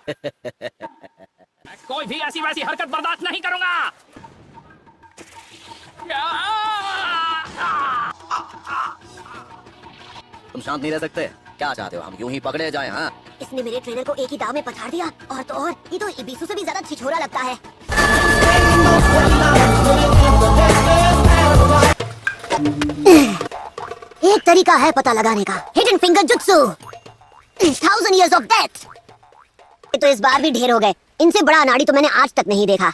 मैं कोई भी ऐसी वैसी हरकत बर्दाश्त नहीं करूंगा। तुम शांत नहीं रह सकते? क्या चाहते हो हम यूं ही पकड़े जाएं? हाँ, इसने मेरे ट्रेनर को एक ही दाव में पछाड़ दिया। और तो और ये तो इबीसू से भी ज्यादा छिछोरा लगता है। एक तरीका है पता लगाने का, hidden finger jutsu, 1000 years of death। तो इस बार भी ढेर हो गए। इनसे बड़ा अनाड़ी तो मैंने आज तक नहीं देखा।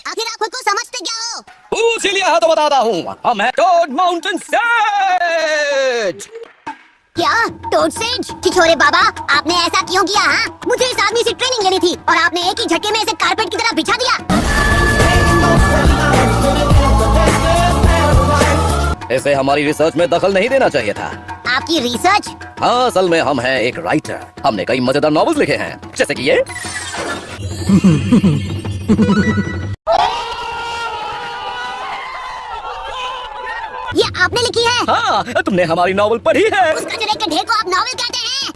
आखिर आप खुद को समझते क्या हो? इसीलिए तो बताता हूँ, हम हैं टोड माउंटेन सेज। क्या टोड सेज? छिछोरे बाबा, आपने ऐसा क्यों किया? हाँ, मुझे इस आदमी से ट्रेनिंग लेनी थी और आपने एक ही झटके में इसे कारपेट की तरह बिछा दिया। इसे हमारी रिसर्च में दखल नहीं देना चाहिए था। आपकी रिसर्च? हाँ, असल में हम हैं एक राइटर। हमने कई मजेदार नॉवेल्स लिखे हैं, जैसे कि ये। ये आपने लिखी है? हाँ, तुमने हमारी नॉवेल पढ़ी है? उस कचरे के ढेर को आप नॉवेल कहते हैं?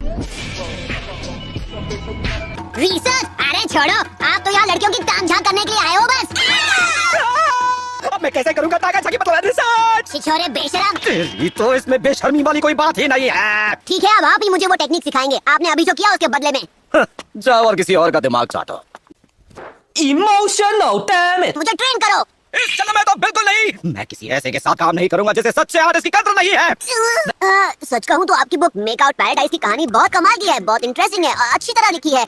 रिसर्च? अरे छोड़ो, आप तो यहाँ लड़कियों की ताम झांक करने के लिए आए हो बस। अब मैं कैसे करूँगा ताकत की मतलब रिसर्च? छिछोरे बेशरम। तेरी तो इसमें बेशर्मी वाली कोई बात ही नहीं है। ठीक है, अब आप ही मुझे वो टेक्निक सिखाएंगे। आपने अभी जो किया उसके बदले में। जाओ और किसी और का दिमाग चाटो। Emotional damn it. मुझे ट्रेन करो। इस जन्म में तो बिल्कुल नहीं। मैं किसी ऐसे के साथ काम नहीं करूंगा जिसे सच से आर्टिस्ट की कदर नहीं है। सच कहूँ तो आपकी बुक मेक आउट पैराडाइज की कहानी बहुत कमाल की है, बहुत इंटरेस्टिंग है और अच्छी तरह लिखी है।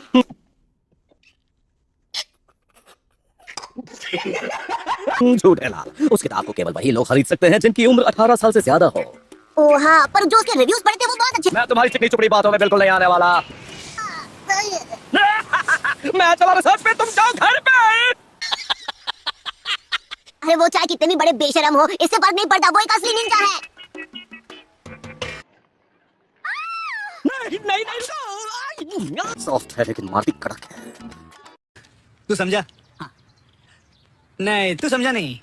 झूठ है ला। उस किताब को केवल वही लोग खरीद सकते हैं जिनकी उम्र 18 साल से ज्यादा हो। ओ हाँ, पर जो उसके रिव्यूज पढ़े थे वो बहुत अच्छे। मैं तुम्हारी चिकनी चुपड़ी बातों में बिल्कुल नहीं आने वाला। मैं चला रिसर्च पे, तुम जाओ घर पे। अरे वो चाहे कितने भी बड़े बेशरम हो, इससे फर्क नहीं पड़ता, वो एक असली निंजा है। नहीं, सॉफ्ट है लेकिन मारती कड़क है। तू समझा? नहीं, तू समझा नहीं।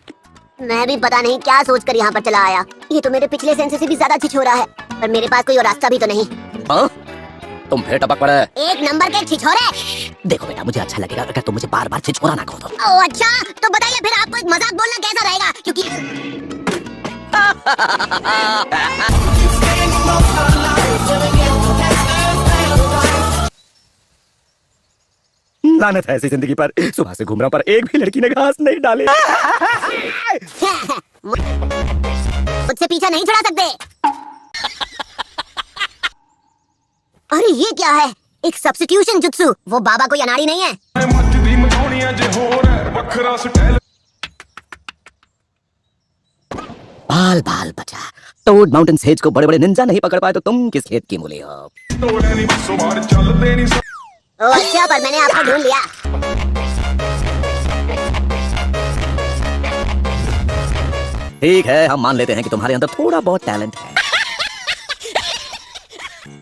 मैं भी पता नहीं क्या सोचकर यहाँ पर चला आया। ये तो मेरे पिछले सेंस से भी ज्यादा छिछोरा है, पर मेरे पास कोई और रास्ता भी तो नहीं। हाँ? तुम फिर टपक पड़े। एक नंबर के छिछोरे। देखो बेटा, मुझे अच्छा लगेगा अगर तुम मुझे बार बार छिछोरा ना कहो तो। ओह अच्छा, तो बताइए फिर आपको एक मजाक बोलना कैसा रहेगा? क्योंकि लानत है ऐसी जिंदगी पर। सुबह से घूम रहा पर एक भी लड़की ने घास नहीं डाली। मुझसे पीछा नहीं छुड़ा सकते। अरे ये क्या है? एक सब्स्टिट्यूशन जुत्सु। वो बाबा कोई अनाड़ी नहीं है। बाल बाल बचा। टोड माउंटेन सेज को बड़े बड़े निंजा नहीं पकड़ पाए तो तुम किस खेत की मूली हो? ओह अच्छा, पर मैंने आपको ढूंढ लिया। ठीक है, हम मान लेते हैं कि तुम्हारे अंदर थोड़ा बहुत टैलेंट है।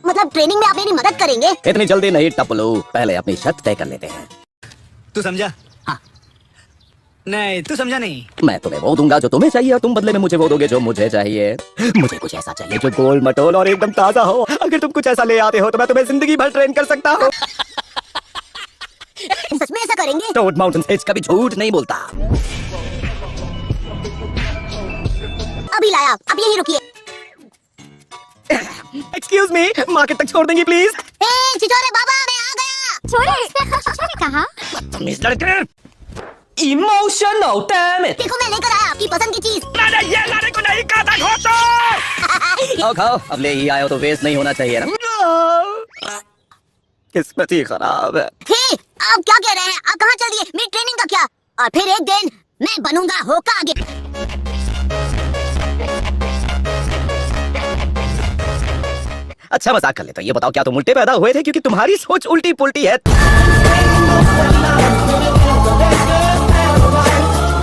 मतलब ट्रेनिंग में आप मेरी मदद करेंगे? इतनी जल्दी नहीं टपलू, पहले अपनी शर्त तय कर लेते हैं। तू समझा? हाँ। नहीं, तू समझा नहीं। मैं तुम्हें वो दूंगा जो तुम्हें चाहिए और तुम बदले में मुझे वो दोगे जो मुझे चाहिए। मुझे कुछ ऐसा चाहिए जो गोल मटोल और एकदम ताजा हो। अगर तुम कुछ ऐसा ले आते हो तो मैं तुम्हें जिंदगी भर ट्रेन कर सकता हूँ। सच में ऐसा करेंगे? टोड माउंटेन सेज कभी झूठ नहीं बोलता। अभी लाया, अब यही रुकिए। एक्सक्यूज मी, मार्केट तक छोड़ देंगी प्लीज? छिछोरे बाबा, मैं आ गया। छोड़े कहा? बदतमीज लड़के। Emotional damn it. देखो मैं लेकर आया आपकी पसंद की चीज। मैंने ये लाने को नहीं कहा था, घोटो। खाओ खाओ, अब ले ही आए हो तो वेस्ट नहीं होना चाहिए ना। किस्मत ही खराब है। आप क्या कह रहे हैं? आप कहाँ चल दिए? मेरी ट्रेनिंग का क्या? और फिर एक दिन मैं बनूंगा होकागे। अच्छा मजाक कर लेता हूँ। ये बताओ क्या तुम उल्टे पैदा हुए थे क्योंकि तुम्हारी सोच उल्टी पुल्टी है?